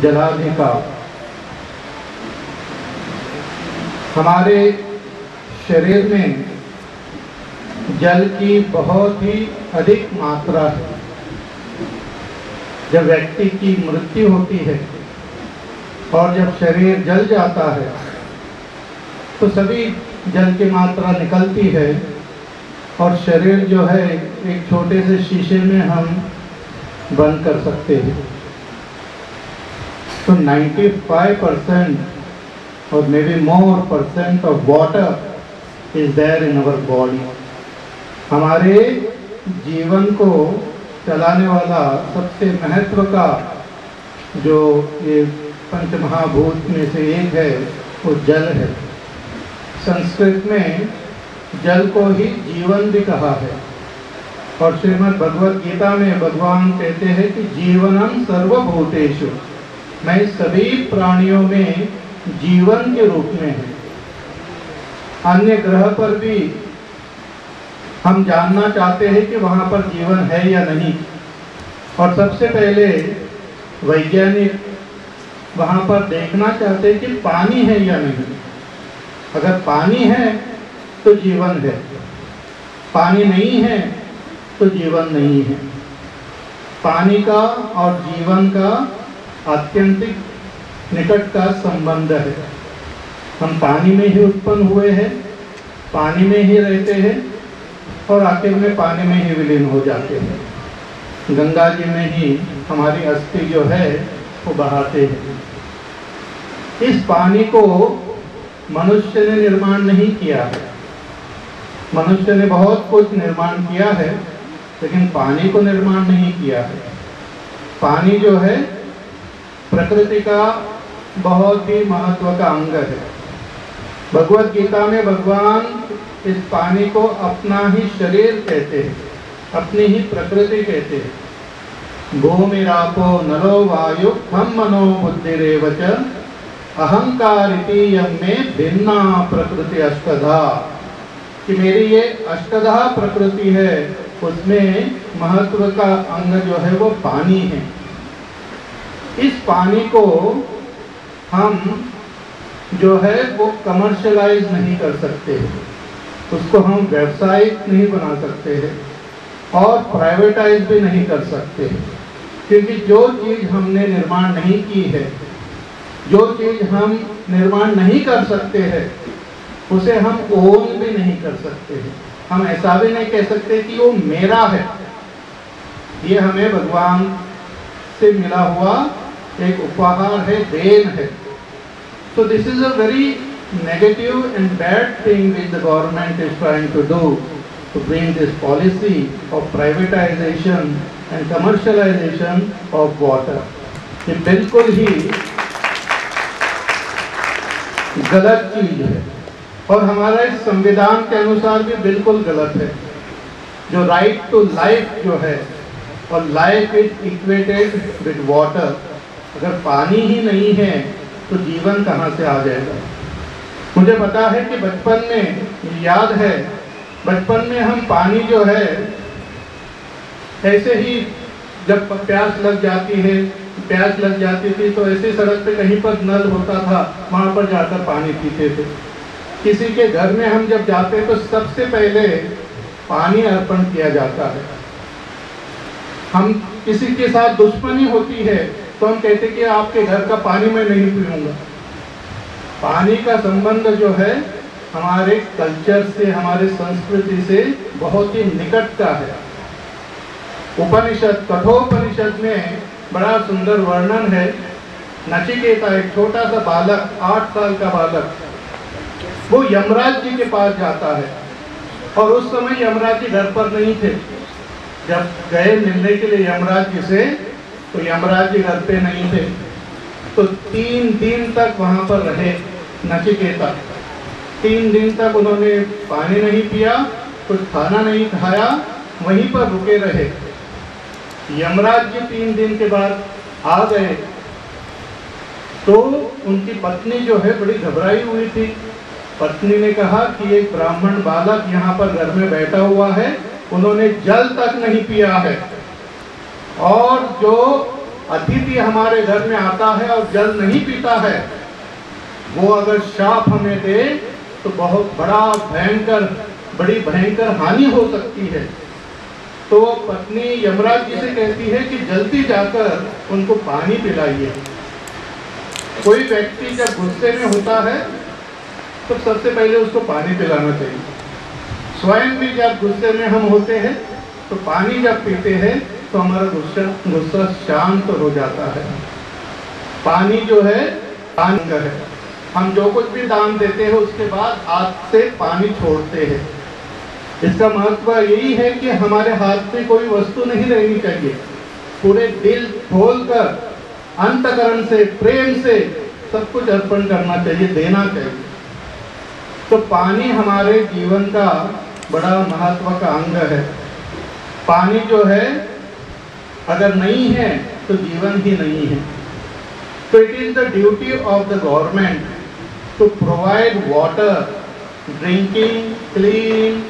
जलादि का हमारे शरीर में जल की बहुत ही अधिक मात्रा है। जब व्यक्ति की मृत्यु होती है और जब शरीर जल जाता है तो सभी जल की मात्रा निकलती है और शरीर जो है एक छोटे से शीशे में हम बंद कर सकते हैं। तो 95% or maybe more % of water is there in our body। हमारे जीवन को चलाने वाला सबसे महत्व का जो ये पंचमहाभूत में से एक है वो जल है। संस्कृत में जल को ही जीवन भी कहा है और श्रीमद् भगवद गीता में भगवान कहते हैं कि जीवनम सर्वभूतेषु, मैं सभी प्राणियों में जीवन के रूप में है। अन्य ग्रह पर भी हम जानना चाहते हैं कि वहाँ पर जीवन है या नहीं, और सबसे पहले वैज्ञानिक वहाँ पर देखना चाहते हैं कि पानी है या नहीं। अगर पानी है तो जीवन है, पानी नहीं है तो जीवन नहीं है। पानी का और जीवन का आत्यंतिक निकट का संबंध है। हम पानी में ही उत्पन्न हुए हैं, पानी में ही रहते हैं और आखिर में पानी में ही विलीन हो जाते हैं। गंगा जी में ही हमारी अस्थि जो है वो बहाते हैं। इस पानी को मनुष्य ने निर्माण नहीं किया है। मनुष्य ने बहुत कुछ निर्माण किया है लेकिन पानी को निर्माण नहीं किया है। पानी जो है प्रकृति का बहुत ही महत्व का अंग है। भगवद गीता में भगवान इस पानी को अपना ही शरीर कहते हैं, अपनी ही प्रकृति कहते हैं। भूमिरापो नलो वायु खम मनो बुद्धिरेव च अहंकारिति यम्मे भिन्ना प्रकृति अष्टधा, कि मेरी ये अष्टधा प्रकृति है, उसमें महत्व का अंग जो है वो पानी है। इस पानी को हम जो है वो कमर्शियलाइज नहीं कर सकते, उसको हम व्यावसायिक नहीं बना सकते हैं और प्राइवेटाइज भी नहीं कर सकते, क्योंकि जो चीज़ हमने निर्माण नहीं की है, जो चीज़ हम निर्माण नहीं कर सकते हैं, उसे हम ओन भी नहीं कर सकते हैं। हम ऐसा भी नहीं कह सकते कि वो मेरा है। ये हमें भगवान से मिला हुआ एक उपहार है, देन है। So this is a very negative and bad thing which the government is trying to do, to bring this policy of privatization and commercialization of water। ये बिल्कुल ही गलत चीज है और हमारा इस संविधान के अनुसार भी बिल्कुल गलत है। जो राइट टू लाइफ जो है, और life is equated with water. अगर पानी ही नहीं है तो जीवन कहाँ से आ जाएगा। मुझे पता है कि बचपन में याद है, बचपन में हम पानी जो है ऐसे ही जब प्यास लग जाती थी तो ऐसे सड़क पे कहीं पर नल होता था, वहाँ पर जाकर पानी पीते थे। किसी के घर में हम जब जाते हैं तो सबसे पहले पानी अर्पण किया जाता है। हम किसी के साथ दुश्मनी होती है तो हम कहते कि आपके घर का पानी मैं नहीं पीऊंगा। पानी का संबंध जो है हमारे कल्चर से, हमारे संस्कृति से बहुत ही निकट का है। उपनिषद, कठोपनिषद में बड़ा सुंदर वर्णन है। नचिकेता, एक छोटा सा बालक, 8 साल का बालक, वो यमराज जी के पास जाता है और उस समय यमराज जी घर पर नहीं थे। जब गए मिलने के लिए यमराज जी से तो यमराज जी घर पे नहीं थे, तो 3 दिन तक वहाँ पर रहे नचिकेता। 3 दिन तक उन्होंने पानी नहीं पिया, कुछ खाना नहीं खाया, वहीं पर रुके रहे। यमराज जी 3 दिन के बाद आ गए तो उनकी पत्नी जो है बड़ी घबराई हुई थी। पत्नी ने कहा कि एक ब्राह्मण बालक यहाँ पर घर में बैठा हुआ है, उन्होंने जल तक नहीं पिया है और जो अतिथि हमारे घर में आता है और जल नहीं पीता है, वो अगर शाप हमें दे तो बहुत बड़ी भयंकर हानि हो सकती है। तो पत्नी यमराज जी से कहती है कि जल्दी जाकर उनको पानी पिलाइए। कोई व्यक्ति जब गुस्से में होता है तो सबसे पहले उसको पानी पिलाना चाहिए। स्वयं भी जब गुस्से में हम होते हैं तो पानी जब पीते हैं तो हमारा गुस्सा शांत हो जाता है। पानी जो है दान है, हम जो कुछ भी दान देते हैं उसके बाद हाथ से पानी छोड़ते हैं। इसका महत्व यही है कि हमारे हाथ में कोई वस्तु नहीं रहनी चाहिए, पूरे दिल खोलकर अंतकरण से प्रेम से सब कुछ अर्पण करना चाहिए, देना चाहिए। तो पानी हमारे जीवन का बड़ा महत्व का अंग है। पानी जो है अगर नहीं है तो जीवन ही नहीं है। तो it is the duty of the government to provide water, drinking clean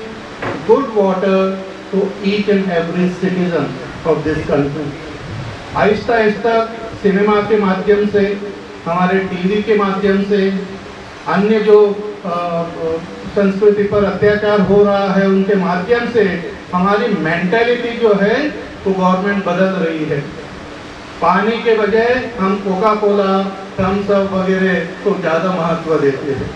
good water to each and every citizen of this country. आहिस्ता आहिस्ता सिनेमा के माध्यम से, हमारे टीवी के माध्यम से, अन्य जो संस्कृति पर अत्याचार हो रहा है उनके माध्यम से हमारी मेंटालिटी जो है वो गवर्नमेंट बदल रही है। पानी के बजाय हम कोका कोला, थम्स अप वगैरह को ज़्यादा महत्व देते हैं।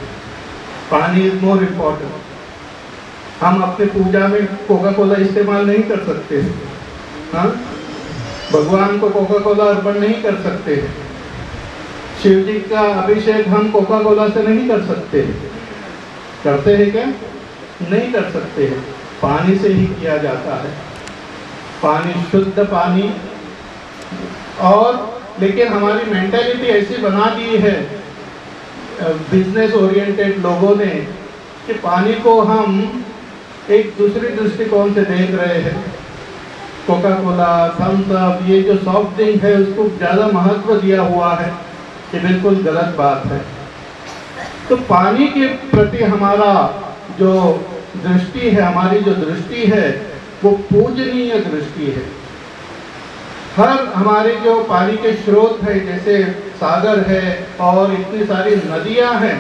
पानी इज मोर इम्पोर्टेंट। हम अपने पूजा में कोका कोला इस्तेमाल नहीं कर सकते हैं, हाँ, भगवान को कोका कोला अर्पण नहीं कर सकते हैं। शिव जी का अभिषेक हम कोका कोला से नहीं कर सकते हैं। करते हैं क्या? नहीं कर सकते हैं। पानी से ही किया जाता है। पानी शुद्ध पानी। और लेकिन हमारी मेंटालिटी ऐसी बना दी है बिजनेस ओरिएंटेड लोगों ने कि पानी को हम एक दूसरे दृष्टिकोण से देख रहे हैं। कोका कोला, थम्स अप, ये जो सॉफ्ट ड्रिंक है उसको ज़्यादा महत्व दिया हुआ है, ये बिल्कुल गलत बात है। तो पानी के प्रति हमारा जो दृष्टि है, हमारी जो दृष्टि है वो पूजनीय दृष्टि है। हर हमारे जो पानी के स्रोत है, जैसे सागर है और इतनी सारी नदियां हैं,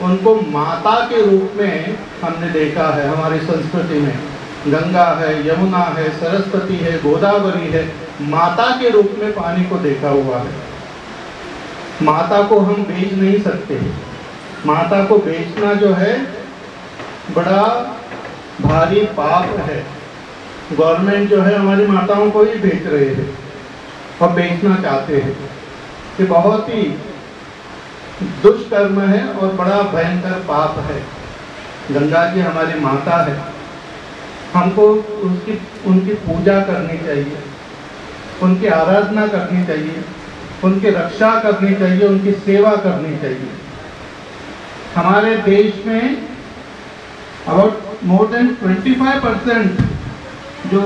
उनको माता के रूप में हमने देखा है। हमारी संस्कृति में गंगा है, यमुना है, सरस्वती है, गोदावरी है, माता के रूप में पानी को देखा हुआ है। माता को हम बेच नहीं सकते। माता को बेचना जो है बड़ा भारी पाप है। गवर्नमेंट जो है हमारी माताओं को ही बेच रहे हैं और बेचना चाहते हैं। ये बहुत ही दुष्कर्म है और बड़ा भयंकर पाप है। गंगा जी हमारी माता है, हमको उनकी पूजा करनी चाहिए, उनकी आराधना करनी चाहिए, उनकी रक्षा करनी चाहिए, उनकी सेवा करनी चाहिए। हमारे देश में अबाउट मोर देन 25% जो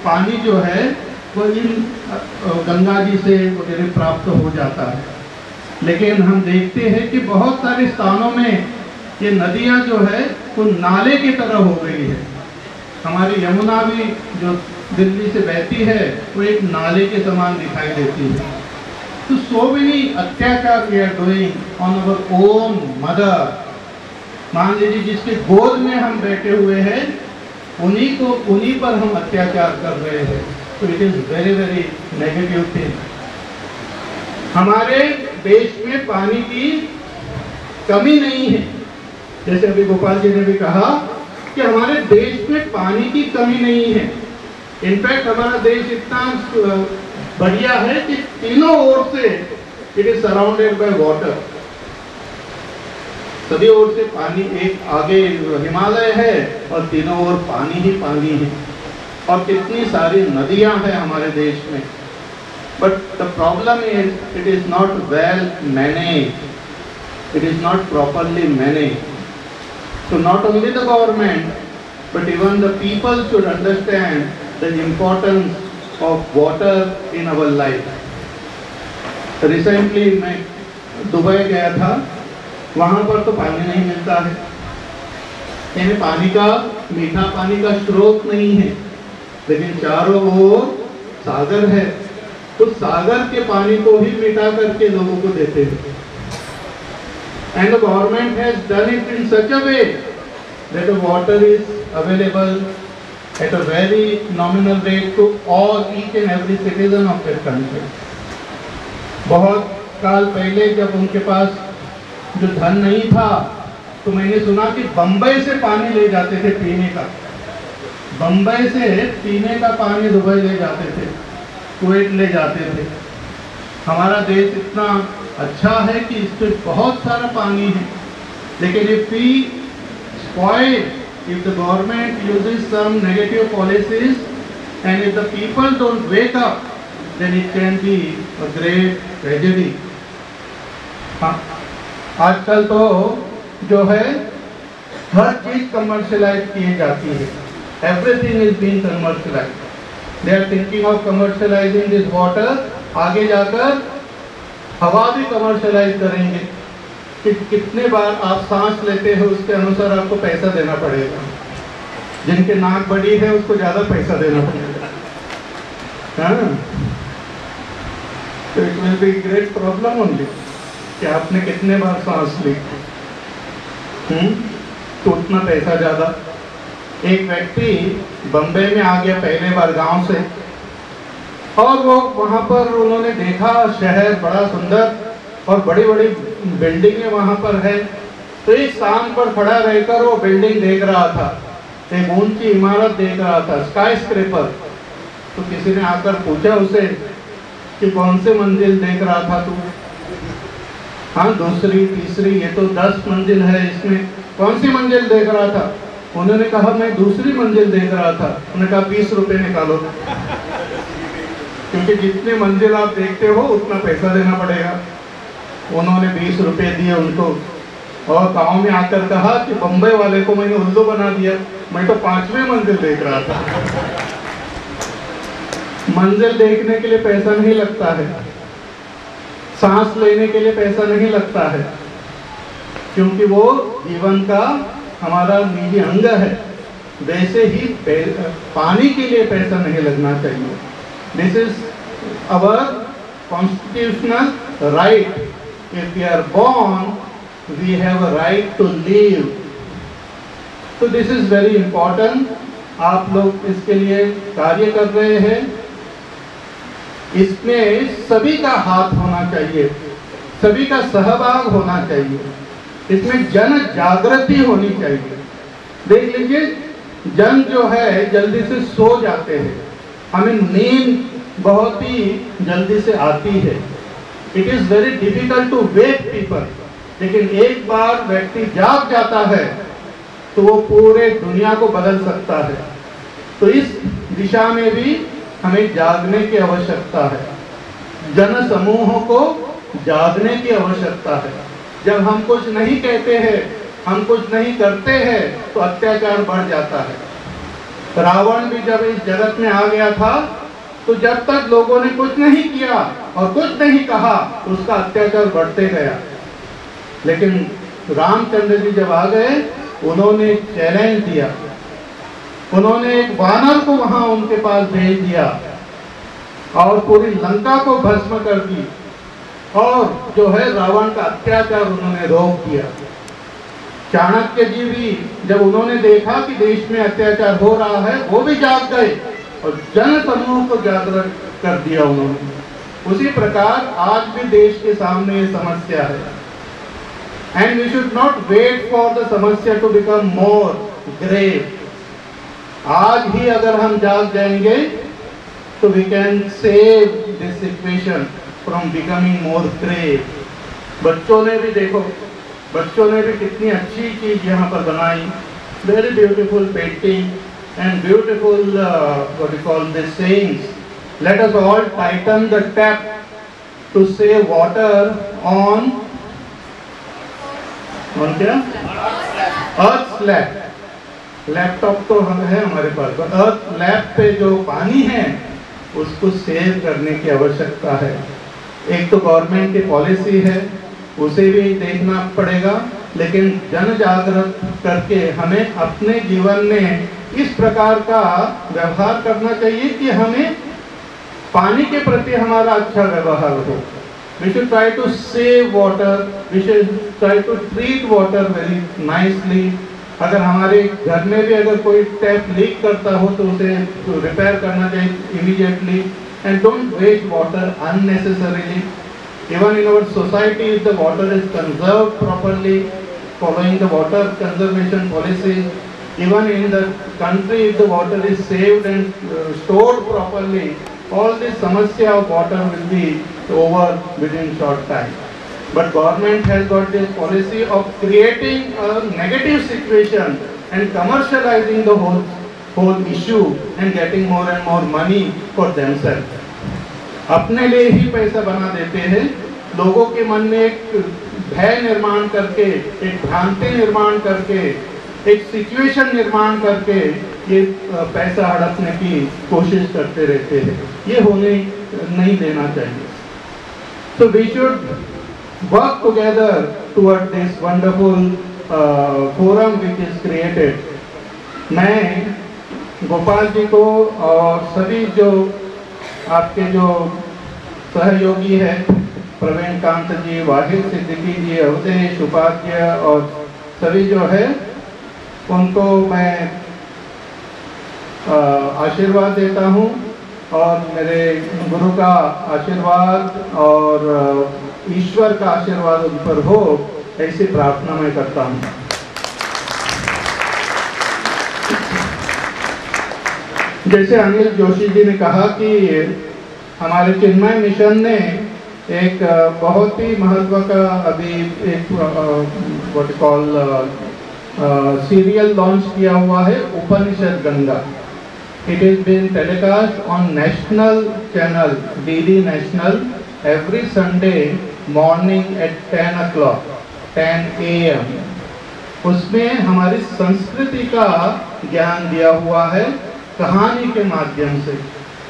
पानी जो है वो इन गंगा जी से वगैरह प्राप्त हो जाता है। लेकिन हम देखते हैं कि बहुत सारे स्थानों में ये नदियाँ जो है वो नाले की तरह हो गई है। हमारी यमुना भी जो दिल्ली से बहती है वो एक नाले के समान दिखाई देती है। तो so many अत्याचार we are doing on our own mother। मान लीजिए जिसके गोद में हम बैठे हुए हैं उन्हीं पर हम अत्याचार कर रहे हैं। तो it is very very negative thing. हमारे देश में पानी की कमी नहीं है। जैसे अभी गोपाल जी ने भी कहा कि हमारे देश में पानी की कमी नहीं है। इनफैक्ट हमारा देश इतना बढ़िया है कि तीनों ओर से it is surrounded by water. सभी ओर से पानी, एक आगे हिमालय है और तीनों ओर पानी ही पानी है। और कितनी सारी नदियां हैं हमारे देश में। But the problem is it is not well managed, it is not properly managed. So not only the government, but even the people should understand the importance of water in our life. Recently मैं Dubai गया था, वहाँ पर तो पानी नहीं मिलता है। यानी पानी का, मीठा पानी का स्रोत नहीं है, लेकिन चारों ओर सागर है, उस सागर के पानी को ही मिटा करके लोगों को देते हैं। And the government has done it in such a way that the water is available at a very nominal rate to all each and every citizen of their country. बहुत साल पहले जब उनके पास जो धन नहीं था, तो मैंने सुना कि बंबई से पानी ले जाते थे पीने का, बंबई से पीने का पानी दुबई ले जाते थे, कुवैत ले जाते थे। हमारा देश इतना अच्छा है कि इस पे बहुत सारा पानी है, लेकिन if we spoil, if the government uses some negative policies and if the people don't wake up, then it can be a great tragedy. हाँ, आजकल तो जो है हर चीज कमर्शियलाइज की जाती है। Everything is being commercialized. They are thinking of commercializing this water. आगे जाकर हवा भी कमर्शियलाइज करेंगे कि कितने बार आप सांस लेते हो उसके अनुसार आपको पैसा देना पड़ेगा। जिनके नाक बड़ी है उसको ज्यादा पैसा देना पड़ेगा। हाँ, तो it will be great problem only कि आपने कितने बार सांस ली, तो उतना पैसा ज्यादा। एक व्यक्ति बम्बई में आ गया पहले बार गांव से, और वो वहां पर उन्होंने देखा शहर बड़ा सुंदर और बड़ी बड़ी बिल्डिंगें वहां पर है। तो एक स्थान पर खड़ा रहकर वो बिल्डिंग देख रहा था, एक ऊंची इमारत देख रहा था, स्काई स्क्रैपर। तो किसी ने आकर पूछा उसे कि कौन से मंजिल देख रहा था तू? हाँ, दूसरी तीसरी, ये तो 10 मंजिल है, इसमें कौन सी मंजिल देख रहा था? उन्होंने कहा मैं दूसरी मंजिल देख रहा था। उन्होंने कहा 20 रुपए निकालो, क्योंकि जितने मंजिल आप देखते हो उतना पैसा देना पड़ेगा। उन्होंने 20 रुपए दिए उनको, और गांव में आकर कहा कि बम्बई वाले को मैंने उल्लू बना दिया, मैं तो 5वें मंजिल देख रहा था। मंजिल देखने के लिए पैसा नहीं लगता है, सांस लेने के लिए पैसा नहीं लगता है, क्योंकि वो जीवन का हमारा निजी अंग है। वैसे ही पानी के लिए पैसा नहीं लगना चाहिए। This is our constitutional right. If we are born, we have a right to live. तो दिस इज वेरी इंपॉर्टेंट। आप लोग इसके लिए कार्य कर रहे हैं, इसमें सभी का हाथ होना चाहिए, सभी का सहभाग होना चाहिए, इसमें जन जागृति होनी चाहिए। देख लीजिए, जन जो है जल्दी से सो जाते हैं, हमें नींद बहुत ही जल्दी से आती है। It is very difficult to wake people, लेकिन एक बार व्यक्ति जाग जाता है तो वो पूरे दुनिया को बदल सकता है। तो इस दिशा में भी हमें जागने की आवश्यकता है, जन समूहों को जागने की आवश्यकता है। जब हम कुछ नहीं कहते हैं, हम कुछ नहीं करते हैं, तो अत्याचार बढ़ जाता है। रावण भी जब इस जगत में आ गया था, तो जब तक लोगों ने कुछ नहीं किया और कुछ नहीं कहा, तो उसका अत्याचार बढ़ते गया। लेकिन रामचंद्र जी जब आ गए, उन्होंने चैलेंज दिया, उन्होंने एक वानर को वहां उनके पास भेज दिया और पूरी लंका को भस्म कर दी, और जो है रावण का अत्याचार उन्होंने रोक दिया। चाणक्य जी भी जब उन्होंने देखा कि देश में अत्याचार हो रहा है, वो भी जाग गए और जन समूह को जागृत कर दिया उन्होंने। उसी प्रकार आज भी देश के सामने ये समस्या है, and we should not wait for the समस्या टू बिकम मोर ग्रेव। आज ही अगर हम जाग जाएंगे तो we can save this situation from becoming more grave. बच्चों ने भी देखो, बच्चों ने भी कितनी अच्छी चीज यहाँ पर बनाई, very beautiful painting and beautiful what you call this sayings. Let us all tighten the tap to save water on क्या? Earth slab. लैपटॉप तो हम है हमारे पास, तो अर्थ लैब पे जो पानी है उसको सेव करने की आवश्यकता है। एक तो गवर्नमेंट की पॉलिसी है, उसे भी देखना पड़ेगा, लेकिन जन जागृत करके हमें अपने जीवन में इस प्रकार का व्यवहार करना चाहिए कि हमें पानी के प्रति हमारा अच्छा व्यवहार हो। We should try to save water, we should try to treat water very nicely। अगर हमारे घर में भी अगर कोई टैप लीक करता हो तो उसे रिपेयर करना चाहिए immediately, and don't waste water unnecessarily। Even in our society, if the water is conserved properly, following the water conservation policies, even in the country, if the water is saved and stored properly, all this samasya of water will be over within short time. But government has got this policy of creating a negative situation and commercializing the whole issue and getting more and more money for themselves। अपने लिए ही पैसा बना देते हैं, लोगों के मन में एक भय निर्माण करके, एक भ्रांति निर्माण करके, एक सिचुएशन निर्माण करके ये पैसा हड़पने की कोशिश करते रहते हैं। ये होने नहीं देना चाहिए। So we should work together toward this wonderful forum which is created। मैं गोपाल जी को और सभी जो आपके जो सहयोगी है, प्रवीण कांत जी, वाहिद सिद्दीकी जी, अवधेश उपाध्याय और सभी जो है, उनको मैं आशीर्वाद देता हूँ और मेरे गुरु का आशीर्वाद और ईश्वर का आशीर्वाद उन पर हो, ऐसी प्रार्थना मैं करता हूँ। जैसे अनिल जोशी जी ने कहा कि हमारे चिन्मय मिशन ने एक बहुत ही महत्व का अभी एक व्हाट कॉल सीरियल लॉन्च किया हुआ है, उपनिषद Ganga. It is being telecast on national channel DD National every Sunday morning at 10 o'clock, 10 AM। उसमें हमारी संस्कृति का ज्ञान दिया हुआ है कहानी के माध्यम से।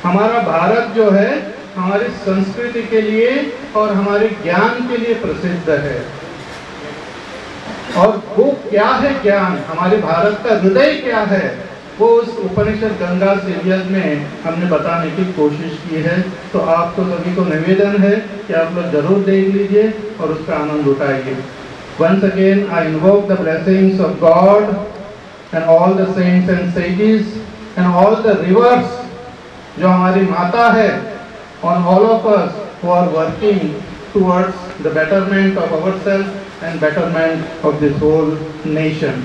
हमारा भारत जो है हमारी संस्कृति के लिए और हमारे ज्ञान के लिए प्रसिद्ध है। और वो क्या है ज्ञान, हमारे भारत का हृदय क्या है, वो उस उपनिषद गंगा सीरियल में हमने बताने की कोशिश की है। तो आपको सभी को निवेदन है कि आप लोग जरूर देख लीजिए और उसका आनंद उठाइए। Once again, I invoke the blessings of God and all the saints and sages and all the rivers जो हमारी माता है, on all of us who are working towards the betterment of ourselves and betterment of this whole nation।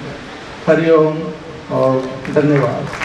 Hari ओम और धन्यवाद।